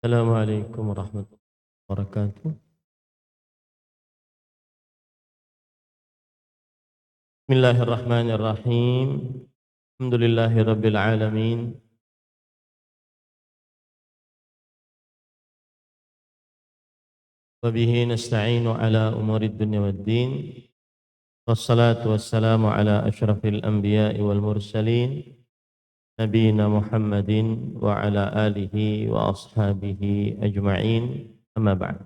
Assalamualaikum warahmatullahi wabarakatuh. Bismillahirrahmanirrahim. Alhamdulillahirabbil alamin. Wa bihi nasta'inu ala umurid dunya waddin. Wassalatu wassalamu ala asyrafil anbiya'i wal mursalin nabiyina Muhammadin wa ala alihi wa ashabihi ajma'in. Amma ba'd.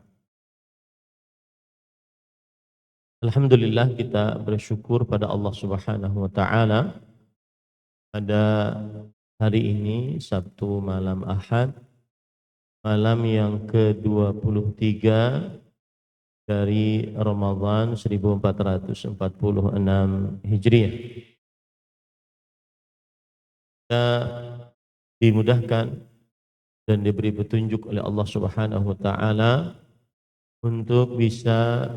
Alhamdulillah kita bersyukur pada Allah Subhanahu wa taala pada hari ini Sabtu malam Ahad, malam yang ke-23 dari Ramadan 1446 Hijriah. Kita dimudahkan dan diberi petunjuk oleh Allah Subhanahu wa taala untuk bisa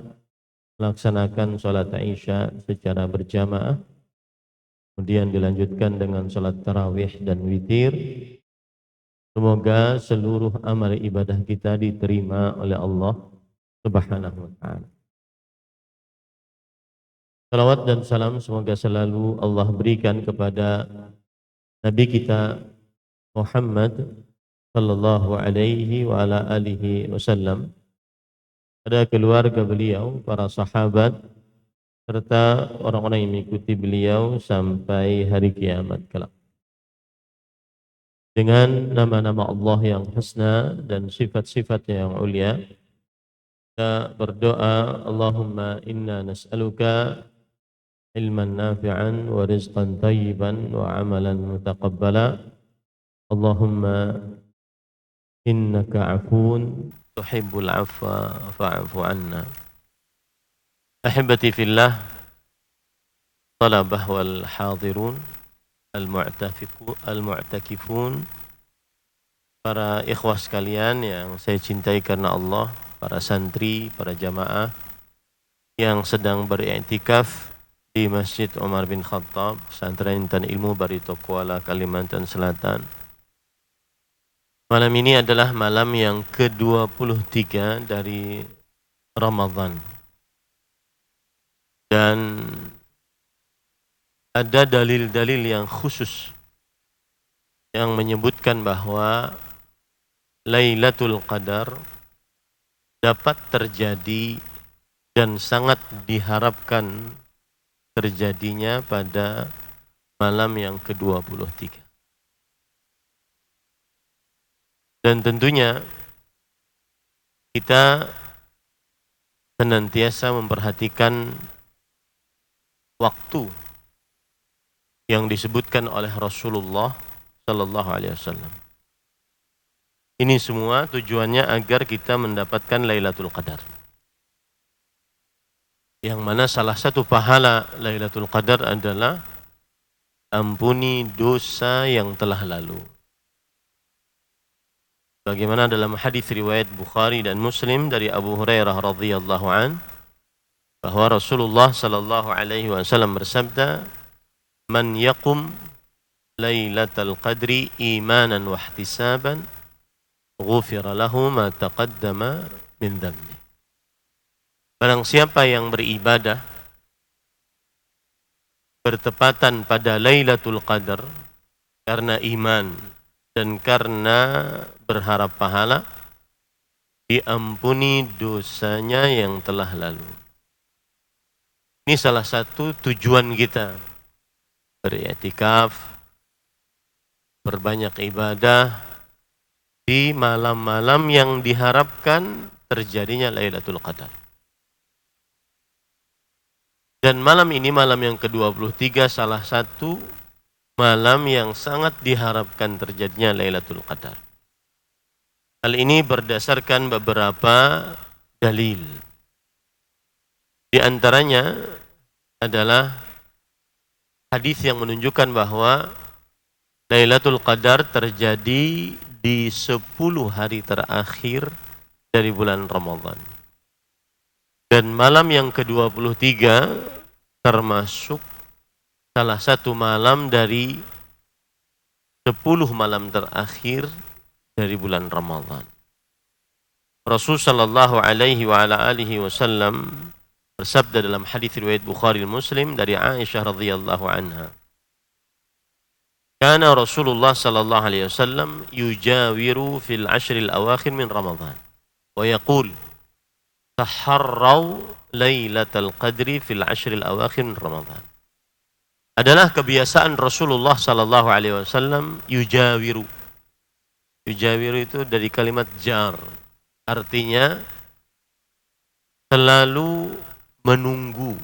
melaksanakan salat Isya secara berjamaah, kemudian dilanjutkan dengan salat tarawih dan witir. Semoga seluruh amal ibadah kita diterima oleh Allah Subhanahu wa taala. Salawat dan salam semoga selalu Allah berikan kepada Nabi kita Muhammad sallallahu alaihi wa ala alihi wasallam, pada keluarga beliau, para sahabat, serta orang-orang yang mengikuti beliau sampai hari kiamat kelak. Dengan nama-nama Allah yang husna dan sifat-sifatnya yang ulia, kita berdoa, Allahumma inna nas'aluka ilman nafi'an wa rizqan tayyiban wa amalan mutaqabbala. Allahumma innaka afun tuhibbul afwa fa'fu anna. Ahibati fillah, talabah wal hadirun, al-mu'takifun, para ikhwah sekalian yang saya cintai karena Allah, para santri, para jamaah yang sedang beriktikaf di Masjid Umar bin Khattab, Pesantren Intan Ilmu Barito Kuala, Kalimantan Selatan. Malam ini adalah malam yang ke-23 dari Ramadan. Dan ada dalil-dalil yang khusus yang menyebutkan bahwa Lailatul Qadar dapat terjadi dan sangat diharapkan terjadinya pada malam yang ke-23. Dan tentunya kita senantiasa memperhatikan waktu yang disebutkan oleh Rasulullah sallallahu alaihi wasallam. Ini semua tujuannya agar kita mendapatkan Lailatul Qadar. Yang mana salah satu pahala Lailatul Qadar adalah ampuni dosa yang telah lalu. Bagaimana dalam hadis riwayat Bukhari dan Muslim dari Abu Hurairah radhiyallahu an, bahwa Rasulullah sallallahu alaihi wasallam bersabda, "Man yaqum Lailatul Qadri imanan wa ihtisaban, ghufira lahu ma taqaddama min dhanbi." Barang siapa yang beribadah bertepatan pada Lailatul Qadar karena iman dan karena berharap pahala, diampuni dosanya yang telah lalu. Ini salah satu tujuan kita beriktikaf, berbanyak ibadah di malam-malam yang diharapkan terjadinya Lailatul Qadar. Dan malam ini, malam yang ke-23, salah satu malam yang sangat diharapkan terjadinya Lailatul Qadar. Hal ini berdasarkan beberapa dalil. Di antaranya adalah hadis yang menunjukkan bahwa Lailatul Qadar terjadi di 10 hari terakhir dari bulan Ramadan. Dan malam yang ke-23 termasuk salah satu malam dari 10 malam terakhir dari bulan Ramadan. Rasul sallallahu alaihi wa ala alihi wasallam bersabda dalam hadis riwayat Bukhari dan Muslim dari Aisyah radhiyallahu anha. Kana Rasulullah sallallahu alaihi wasallam yujawiru fil ashril awakhir min Ramadan wa yaqul taharraw lailatal qadri fil ashril awakhir min Ramadan. Adalah kebiasaan Rasulullah sallallahu alaihi wasallam yujawiru. Yujawiru itu dari kalimat jar. Artinya selalu menunggu,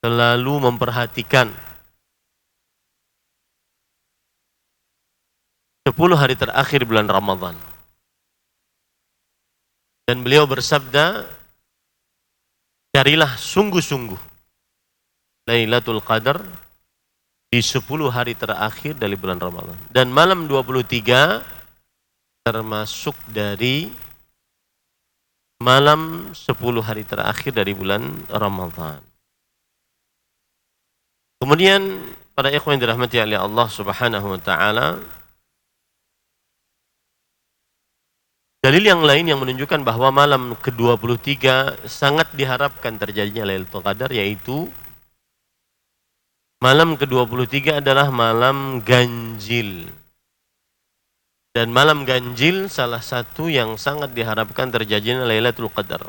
selalu memperhatikan 10 hari terakhir bulan Ramadan. Dan beliau bersabda, carilah sungguh-sungguh Lailatul Qadar di 10 hari terakhir dari bulan Ramadan. Dan malam 23 termasuk dari malam 10 hari terakhir dari bulan Ramadan. Kemudian para ikhwan yang dirahmati oleh Allah Subhanahu wa taala, dalil yang lain yang menunjukkan bahwa malam ke-23 sangat diharapkan terjadinya Lailatul Qadar, yaitu malam ke-23 adalah malam ganjil. Dan malam ganjil salah satu yang sangat diharapkan terjadinya Lailatul Qadar.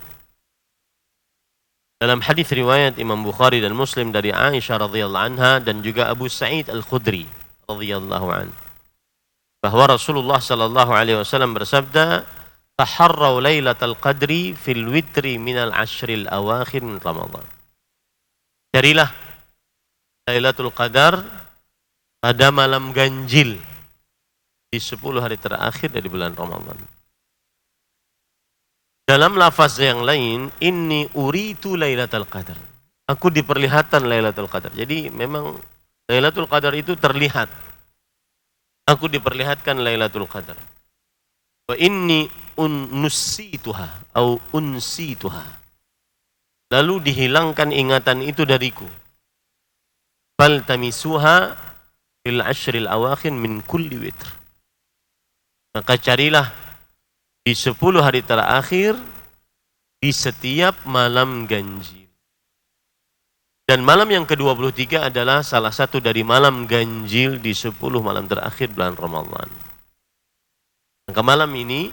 Dalam hadis riwayat Imam Bukhari dan Muslim dari Aisyah radhiyallahu anha dan juga Abu Sa'id Al-Khudri radhiyallahu anhu, bahwa Rasulullah sallallahu alaihi wasallam bersabda, taharraw lailatal qadri fil witri minal ashril awakhir min Ramadan. Carilah Lailatul Qadar pada malam ganjil di 10 hari terakhir dari bulan Ramadan. Dalam lafaz yang lain, inni uritu Lailatul Qadar. Aku diperlihatkan Lailatul Qadar. Jadi memang Lailatul Qadar itu terlihat. Aku diperlihatkan Lailatul Qadar. Wa inni unsituha atau unsituha. Lalu dihilangkan ingatan itu dariku. Faltamisuha fil ashril awakhir min kulli witr. Maka carilah di 10 hari terakhir di setiap malam ganjil. Dan malam yang ke-23 adalah salah satu dari malam ganjil di 10 malam terakhir bulan Ramadan. Maka malam ini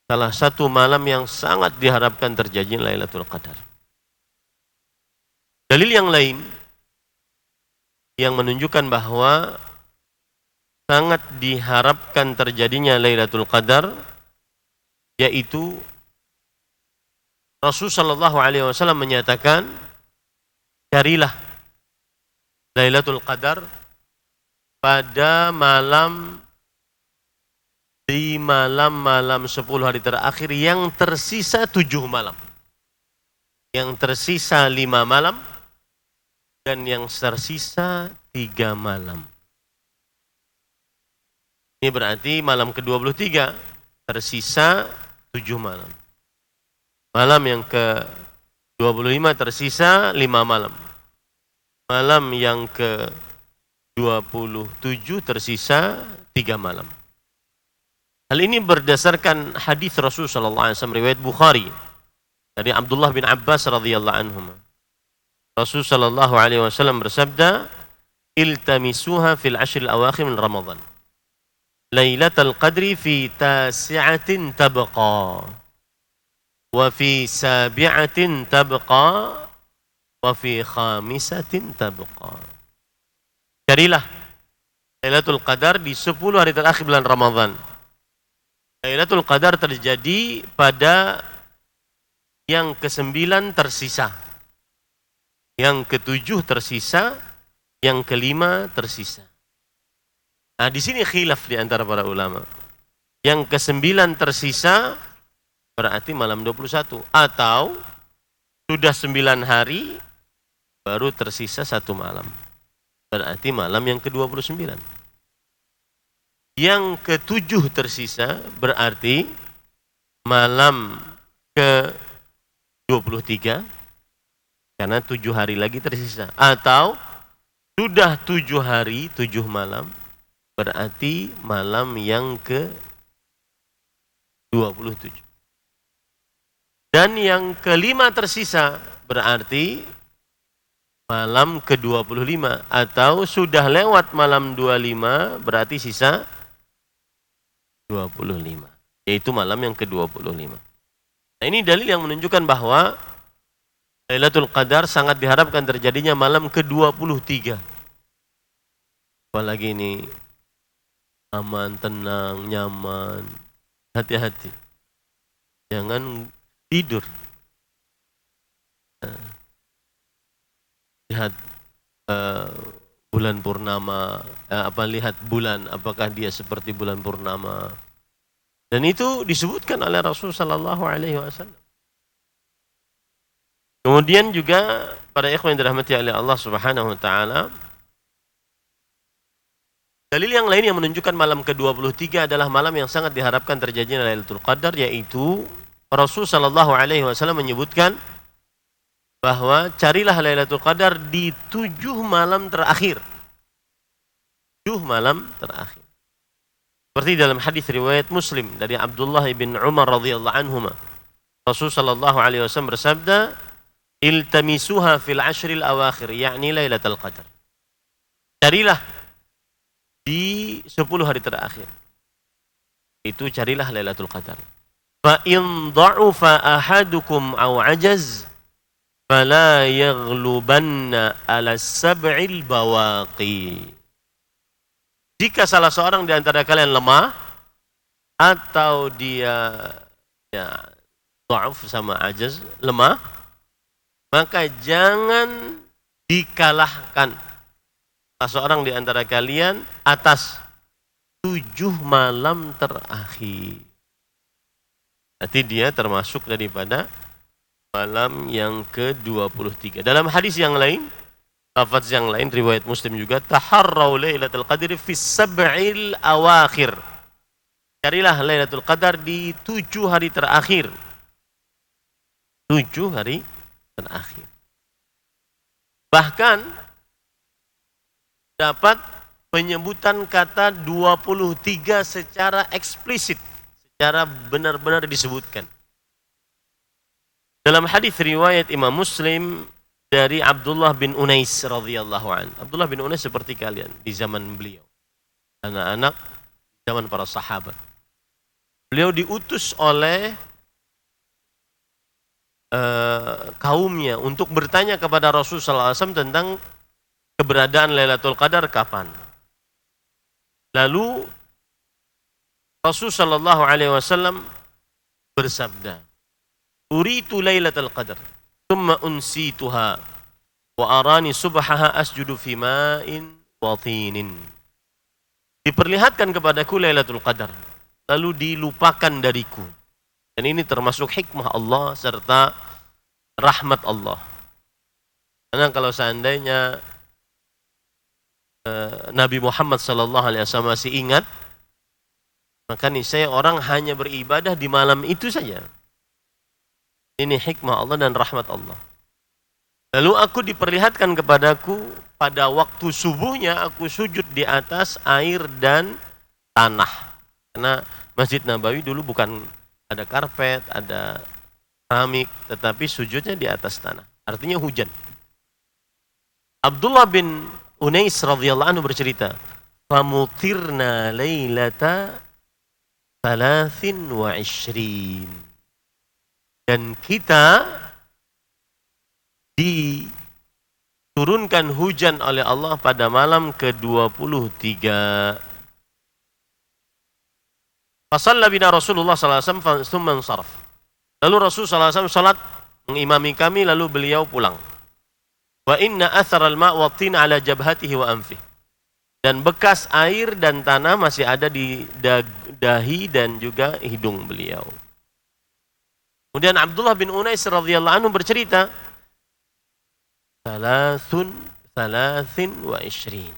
salah satu malam yang sangat diharapkan terjadi Lailatul Qadar. Dalil yang lain yang menunjukkan bahwa sangat diharapkan terjadinya Lailatul Qadar, yaitu Rasul sallallahu alaihi wasallam menyatakan, carilah Lailatul Qadar pada di malam-malam 10 hari terakhir yang tersisa 7 malam. Yang tersisa 5 malam dan yang tersisa 3 malam. Ini berarti malam ke-23 tersisa 7 malam. Malam yang ke-25 tersisa 5 malam. Malam yang ke-27 tersisa 3 malam. Hal ini berdasarkan hadis Rasul sallallahu alaihi wasallam riwayat Bukhari dari Abdullah bin Abbas radhiyallahu anhum. Rasul sallallahu alaihi wasallam bersabda, iltamisuha fil ashril awakhir min Ramadan. Lailatul Qadri fi tasi'atin tabqa wa fi sabi'atin tabqa wa fi khamisatin tabqa. Carilah Lailatul Qadar di 10 hari terakhir bulan Ramadan. Lailatul Qadar terjadi pada yang ke-9 tersisa, yang ke-7 tersisa, yang ke-5 tersisa. Nah, di sini khilaf di antara para ulama. Yang ke-9 tersisa berarti malam 21 atau sudah 9 hari baru tersisa 1 malam. Berarti malam yang ke-29. Yang ke-7 tersisa berarti malam ke-23 karena 7 hari lagi tersisa. Atau sudah 7 hari, 7 malam berarti malam yang ke-27. Dan yang kelima tersisa berarti malam ke-25 atau sudah lewat malam 25 berarti sisa 25. Yaitu malam yang ke-25. Nah, ini dalil yang menunjukkan bahwa Lailatul Qadar sangat diharapkan terjadinya malam ke-23. Apalagi ini aman, tenang, nyaman. Hati-hati. Jangan tidur. Lihat bulan purnama, lihat bulan, apakah dia seperti bulan purnama. Dan itu disebutkan oleh Rasul sallallahu alaihi wasallam. Kemudian juga para ikhwan yang dirahmati oleh Allah Subhanahu wa taala, dalil yang lain yang menunjukkan malam ke-23 adalah malam yang sangat diharapkan terjadinya Lailatul Qadar, yaitu Rasul sallallahu alaihi wasallam menyebutkan bahwa carilah Lailatul Qadar di 7 malam terakhir. 7 malam terakhir. Seperti dalam hadis riwayat Muslim dari Abdullah bin Umar radhiyallahu anhuma. Rasul sallallahu alaihi wasallam bersabda, "Iltamisuha fil ashril awakhir," yakni Lailatul Qadar. Carilah di 10 hari terakhir. Itu carilah Lailatul Qadar. Fa in dha'ufa ahadukum aw ajaz fala yaghlubanna ala sab'il bawaqi. Jika salah seorang di antara kalian lemah atau dia dha'uf sama ajaz, lemah, maka jangan dikalahkan salah seorang di antara kalian atas 7 malam terakhir. Nanti dia termasuk daripada malam yang ke-23. Dalam hadis yang lain, lafaz yang lain, riwayat Muslim juga, taharrau Lailatul Qadri fi sab'il awakhir. Carilah Lailatul Qadar di 7 hari terakhir. 7 hari terakhir. Bahkan dapat penyebutan kata 23 secara eksplisit, secara benar-benar disebutkan. Dalam hadis riwayat Imam Muslim dari Abdullah bin Unais radhiyallahu anhu. Abdullah bin Unais seperti kalian di zaman beliau. Anak-anak zaman para sahabat. Beliau diutus oleh kaumnya untuk bertanya kepada Rasulullah SAW tentang keberadaan Lailatul Qadar kapan. Lalu Rasulullah SAW bersabda, "Uritu Lailatul Qadar, thumma unsituha, wa arani subhaha asjudu fi ma'in wa tinin." Diperlihatkan kepadaku Lailatul Qadar, lalu dilupakan dariku. Dan ini termasuk hikmah Allah serta rahmat Allah. Karena kalau seandainya Nabi Muhammad SAW masih ingat, maka niscaya orang hanya beribadah di malam itu saja. Ini hikmah Allah dan rahmat Allah. Lalu aku diperlihatkan kepadaku pada waktu subuhnya aku sujud di atas air dan tanah. Karena Masjid Nabawi dulu bukan ada karpet, ada keramik, tetapi sujudnya di atas tanah. Artinya hujan. Abdullah bin Unais radhiyallahu anhu bercerita, "Famutirna lailata 23." Dan kita diturunkan hujan oleh Allah pada malam ke-23. Fasalla bina Rasulullah sallallahu alaihi wasallam thumma ansaraf. Lalu Rasul sallallahu alaihi wasallam salat mengimami kami, lalu beliau pulang. Wa inna athar al-ma' wa tin ala jabhatihi wa anfih. Dan bekas air dan tanah masih ada di dahi dan juga hidung beliau. Kemudian Abdullah bin Unais radhiyallahu anhu bercerita, "Thalathin wa ishrin."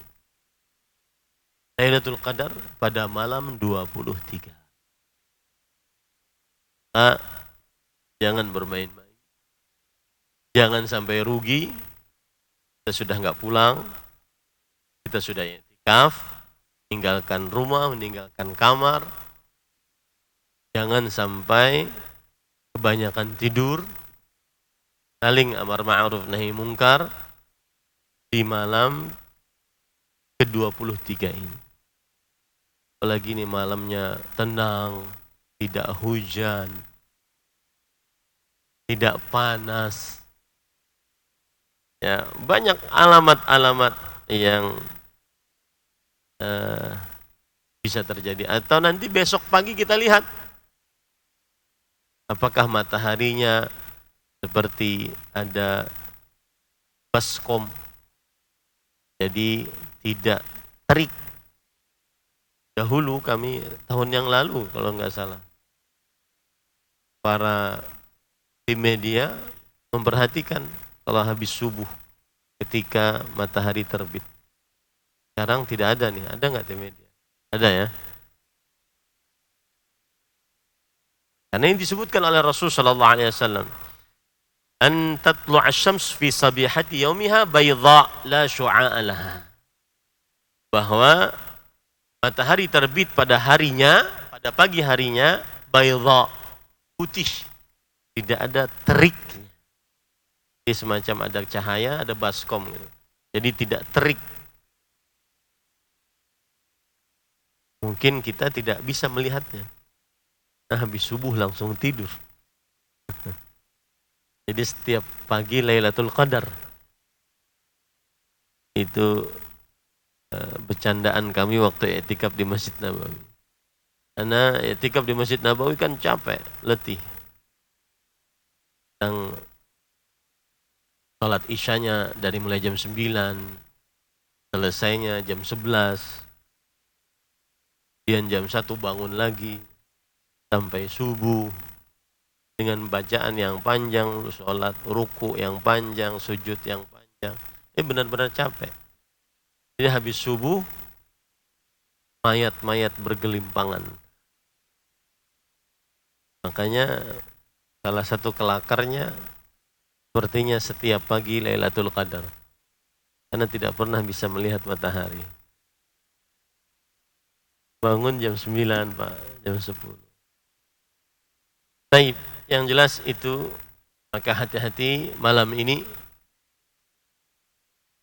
Lailatul Qadar pada malam 23. Jangan bermain-main. Jangan sampai rugi. Kita sudah enggak pulang. Kita sudah i'tikaf, meninggalkan rumah, meninggalkan kamar. Jangan sampai kebanyakan tidur, saling amar ma'ruf nahi mungkar di malam ke-23 ini. Apalagi ini malamnya tenang, tidak hujan, tidak panas. Ya, banyak alamat-alamat yang bisa terjadi. Atau nanti besok pagi kita lihat apakah mataharinya seperti ada baskom, jadi tidak terik. Dahulu kami tahun yang lalu kalau nggak salah, para tim media memperhatikan kalau habis subuh ketika matahari terbit. Sekarang tidak ada nih, ada nggak tim media? Ada ya. Karena ini disebutkan oleh Rasul sallallahu alaihi wasallam, an tatlu'a asy-syams fi sabihati yaumiha bayda la syu'a'a laha. Bahwa matahari terbit pada harinya, pada pagi harinya, bayda, putih, tidak ada terik. Jadi semacam ada cahaya, ada baskom gitu. Jadi tidak terik. Mungkin kita tidak bisa melihatnya. Nah, habis subuh langsung tidur. Jadi setiap pagi Lailatul Qadar. Itu bercandaan kami waktu i'tikaf di Masjid Nabawi. Karena i'tikaf di Masjid Nabawi kan capek, letih. Yang salat isyanya dari mulai jam 9, selesainya jam 11. Kemudian jam 1 bangun lagi sampai subuh dengan bacaan yang panjang, sholat ruku yang panjang, sujud yang panjang. Ini benar-benar capek. Jadi habis subuh mayat-mayat bergelimpangan. Makanya salah satu kelakarnya sepertinya setiap pagi Lailatul Qadar. Karena tidak pernah bisa melihat matahari. Bangun jam 9 Pak, jam 10. Baik, yang jelas itu, maka hati-hati malam ini.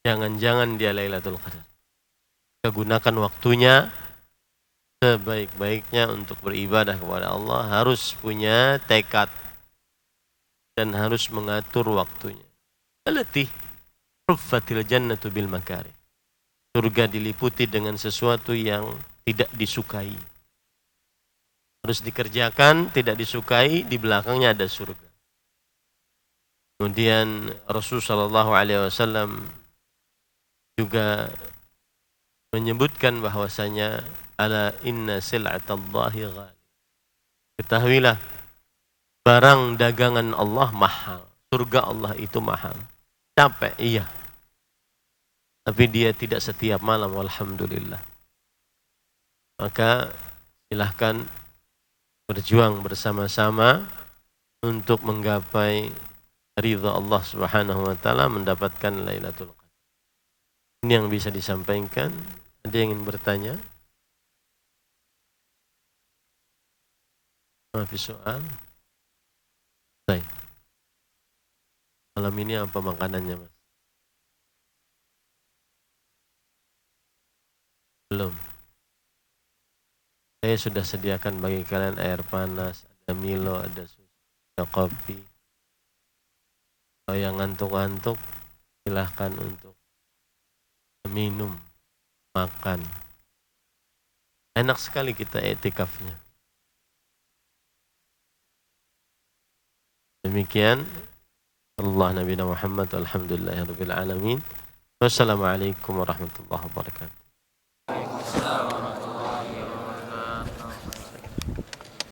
Jangan-jangan dia Lailatul Qadar. Kita gunakan waktunya sebaik-baiknya untuk beribadah kepada Allah. Harus punya tekad dan harus mengatur waktunya. Allati ruffatil jannatu bil makarih. Surga diliputi dengan sesuatu yang tidak disukai. Harus dikerjakan, tidak disukai, di belakangnya ada surga. Kemudian Rasulullah SAW juga menyebutkan bahwasanya ala inna sil'atallahi ghali. Ketahuilah barang dagangan Allah mahal. Surga Allah itu mahal. Capek, iya. Tapi dia tidak setiap malam, alhamdulillah. Maka silahkan berjuang bersama-sama untuk menggapai ridha Allah Subhanahu wa taala, mendapatkan Lailatul Qadar. Ini yang bisa disampaikan. Ada yang ingin bertanya? Maaf, soal. Baik. Malam ini apa makanannya, Mas? Belum. Saya sudah sediakan bagi kalian air panas, ada Milo, ada susu, ada kopi. Kalau yang ngantuk-ngantuk, silahkan untuk minum, makan. Enak sekali kita i'tikafnya. Demikian. Allah Nabi Muhammad, alhamdulillahirabbil alamin. Wassalamualaikum warahmatullahi wabarakatuh.